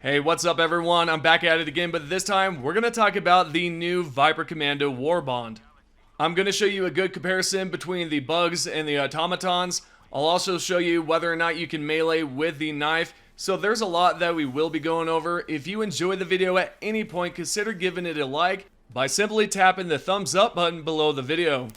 Hey, what's up everyone? I'm back at it again, but this time we're going to talk about the new Viper Commando Warbond. I'm going to show you a good comparison between the bugs and the automatons. I'll also show you whether or not you can melee with the knife. So there's a lot that we will be going over. If you enjoyed the video at any point, consider giving it a like by simply tapping the thumbs up button below the video.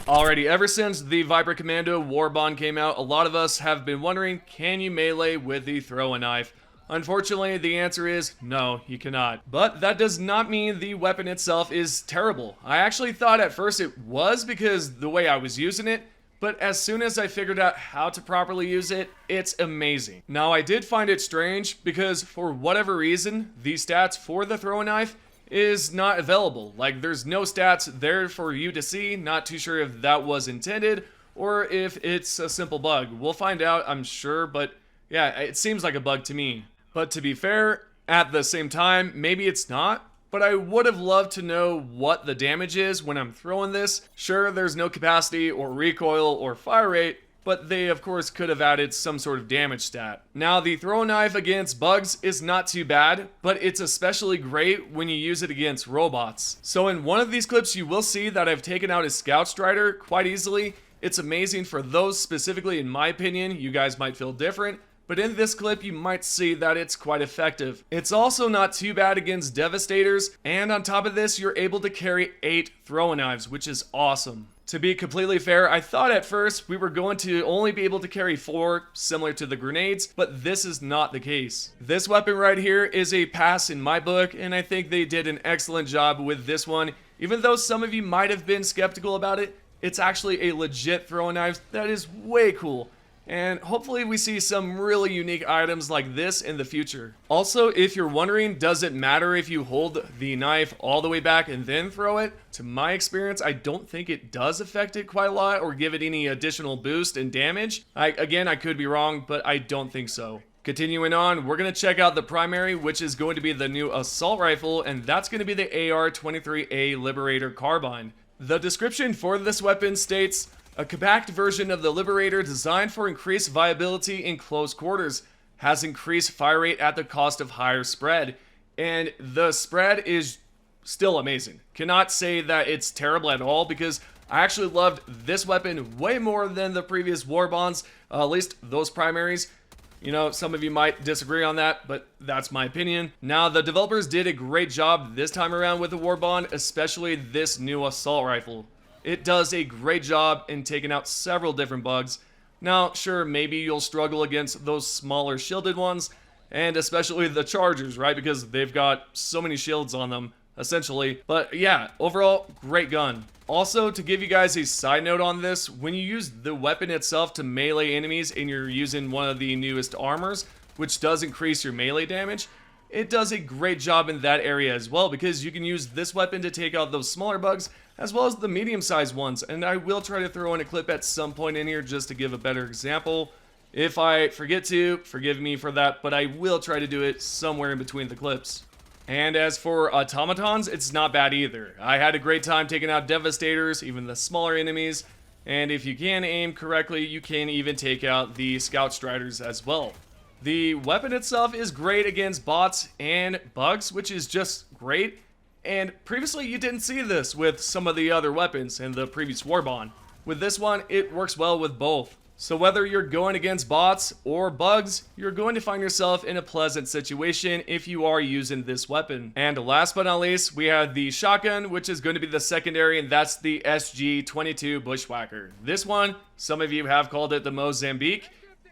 Alrighty, ever since the Viper Commando Warbond came out, a lot of us have been wondering, can you melee with the throw-a knife? Unfortunately, the answer is no, you cannot. But that does not mean the weapon itself is terrible. I actually thought at first it was because the way I was using it, but as soon as I figured out how to properly use it, it's amazing. Now, I did find it strange because for whatever reason, the stats for the throw-a knife is not available. Like, there's no stats there for you to see. Not too sure if that was intended or if it's a simple bug. We'll find out, I'm sure, but yeah, it seems like a bug to me. But to be fair, at the same time, maybe it's not, but I would have loved to know what the damage is when I'm throwing this. Sure, there's no capacity or recoil or fire rate, but they of course could have added some sort of damage stat. Now, the throw knife against bugs is not too bad, but it's especially great when you use it against robots. So in one of these clips you will see that I've taken out a Scout Strider quite easily. It's amazing for those specifically, in my opinion. You guys might feel different, but in this clip you might see that it's quite effective. It's also not too bad against Devastators, and on top of this you're able to carry 8 throwing knives, which is awesome. To be completely fair, I thought at first we were going to only be able to carry 4, similar to the grenades, but this is not the case. This weapon right here is a pass in my book, and I think they did an excellent job with this one. Even though some of you might have been skeptical about it, it's actually a legit throwing knife that is way cool. And hopefully we see some really unique items like this in the future. Also, if you're wondering, does it matter if you hold the knife all the way back and then throw it? To my experience, I don't think it does affect it quite a lot or give it any additional boost and damage. Again, I could be wrong, but I don't think so. Continuing on, we're going to check out the primary, which is going to be the new assault rifle, and that's going to be the AR-23A Liberator carbine. The description for this weapon states, a compact version of the Liberator designed for increased viability in close quarters, has increased fire rate at the cost of higher spread. And the spread is still amazing. Cannot say that it's terrible at all, because I actually loved this weapon way more than the previous Warbonds, at least those primaries. You know, some of you might disagree on that, but that's my opinion. Now, the developers did a great job this time around with the Warbond, especially this new assault rifle. It does a great job in taking out several different bugs. Now, sure, maybe you'll struggle against those smaller shielded ones, and especially the Chargers, right? Because they've got so many shields on them, essentially. But yeah, overall, great gun. Also, to give you guys a side note on this, when you use the weapon itself to melee enemies and you're using one of the newest armors, which does increase your melee damage, it does a great job in that area as well, because you can use this weapon to take out those smaller bugs as well as the medium-sized ones. And I will try to throw in a clip at some point in here just to give a better example. If I forget to, forgive me for that, but I will try to do it somewhere in between the clips. And as for automatons, it's not bad either. I had a great time taking out Devastators, even the smaller enemies, and if you can aim correctly, you can even take out the Scout Striders as well. The weapon itself is great against bots and bugs, which is just great. And previously you didn't see this with some of the other weapons in the previous Warbond. With this one, it works well with both. So whether you're going against bots or bugs, you're going to find yourself in a pleasant situation if you are using this weapon. And last but not least, we have the shotgun, which is going to be the secondary, and that's the SG-22 Bushwhacker. This one, some of you have called it the Mozambique,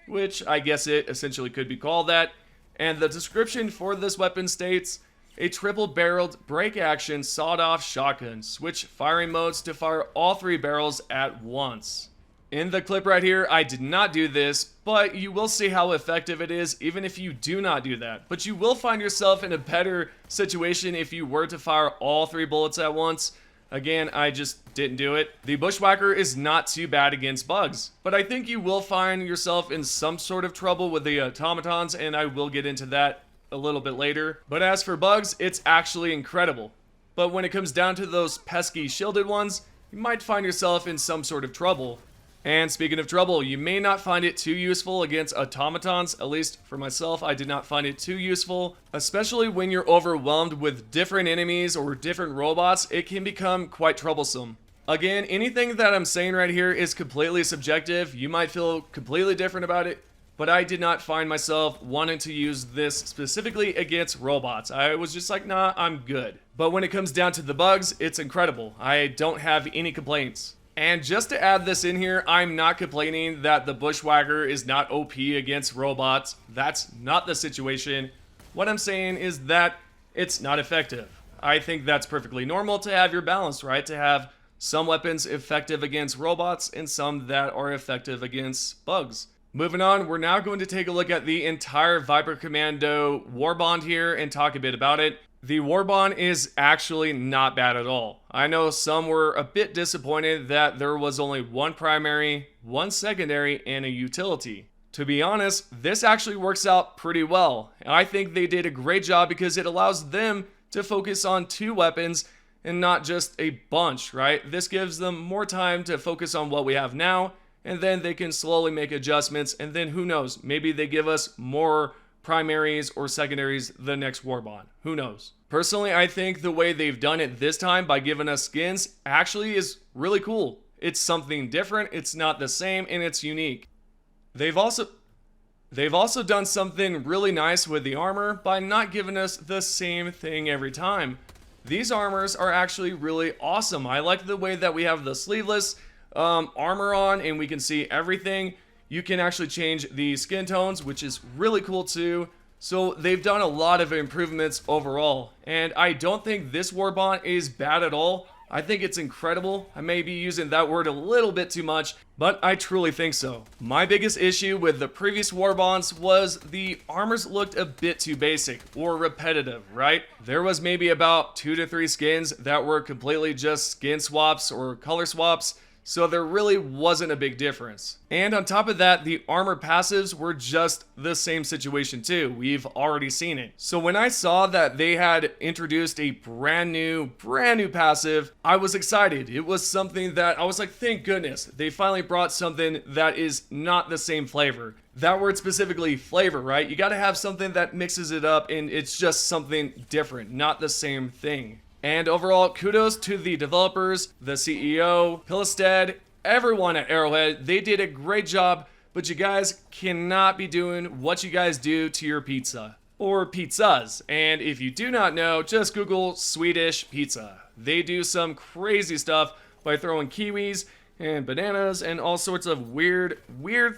which I guess it essentially could be called that. And the description for this weapon states, a triple-barreled break-action sawed-off shotgun. Switch firing modes to fire all 3 barrels at once. In the clip right here, I did not do this, but you will see how effective it is even if you do not do that. But you will find yourself in a better situation if you were to fire all 3 bullets at once. Again, I just didn't do it. The Bushwhacker is not too bad against bugs, but I think you will find yourself in some sort of trouble with the automatons, and I will get into that a little bit later. But as for bugs, it's actually incredible. But when it comes down to those pesky shielded ones, you might find yourself in some sort of trouble. And speaking of trouble, you may not find it too useful against automatons. At least for myself, I did not find it too useful. Especially when you're overwhelmed with different enemies or different robots, it can become quite troublesome. Again, anything that I'm saying right here is completely subjective. You might feel completely different about it, but I did not find myself wanting to use this specifically against robots. I was just like, nah, I'm good. But when it comes down to the bugs, it's incredible. I don't have any complaints. And just to add this in here, I'm not complaining that the Bushwhacker is not OP against robots. That's not the situation. What I'm saying is that it's not effective. I think that's perfectly normal to have your balance, right? To have some weapons effective against robots and some that are effective against bugs. Moving on, we're now going to take a look at the entire Viper Commando Warbond here and talk a bit about it. The Warbond is actually not bad at all. I know some were a bit disappointed that there was only one primary, one secondary, and a utility. To be honest, this actually works out pretty well. I think they did a great job because it allows them to focus on 2 weapons and not just a bunch, right? This gives them more time to focus on what we have now, and then they can slowly make adjustments, and then who knows, maybe they give us more primaries or secondaries the next Warbond. Who knows? Personally, I think the way they've done it this time by giving us skins actually is really cool. It's something different, it's not the same, and it's unique. They've also done something really nice with the armor by not giving us the same thing every time. These armors are actually really awesome. I like the way that we have the sleeveless armor on and we can see everything. You can actually change the skin tones, which is really cool too. So they've done a lot of improvements overall. And I don't think this Warbond is bad at all. I think it's incredible. I may be using that word a little bit too much, but I truly think so. My biggest issue with the previous Warbonds was the armors looked a bit too basic or repetitive, right? There was maybe about 2 to 3 skins that were completely just skin swaps or color swaps, so there really wasn't a big difference. And on top of that, the armor passives were just the same situation too. We've already seen it. So when I saw that they had introduced a brand new passive, I was excited. It was something that I was like, thank goodness, they finally brought something that is not the same flavor. That word specifically, flavor, right? You gotta have something that mixes it up and it's just something different, not the same thing. And overall, kudos to the developers, the CEO, Pilstead, everyone at Arrowhead. They did a great job, but you guys cannot be doing what you guys do to your pizza. Or pizzas. And if you do not know, just Google Swedish pizza. They do some crazy stuff by throwing kiwis and bananas and all sorts of weird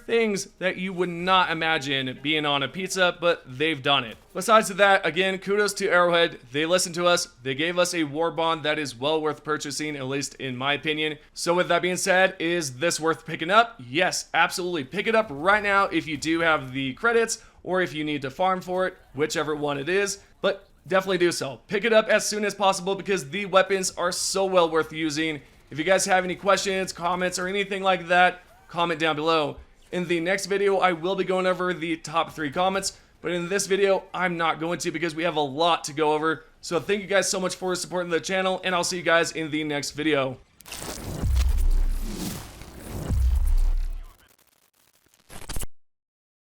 things that you would not imagine being on a pizza, but they've done it. Besides that, again, kudos to Arrowhead. They listened to us. They gave us a Warbond that is well worth purchasing, at least in my opinion. So with that being said, is this worth picking up? Yes, absolutely. Pick it up right now if you do have the credits or if you need to farm for it, whichever one it is, but definitely do so. Pick it up as soon as possible because the weapons are so well worth using. If you guys have any questions, comments, or anything like that, comment down below. In the next video, I will be going over the top 3 comments, but in this video, I'm not going to because we have a lot to go over. So thank you guys so much for supporting the channel, and I'll see you guys in the next video.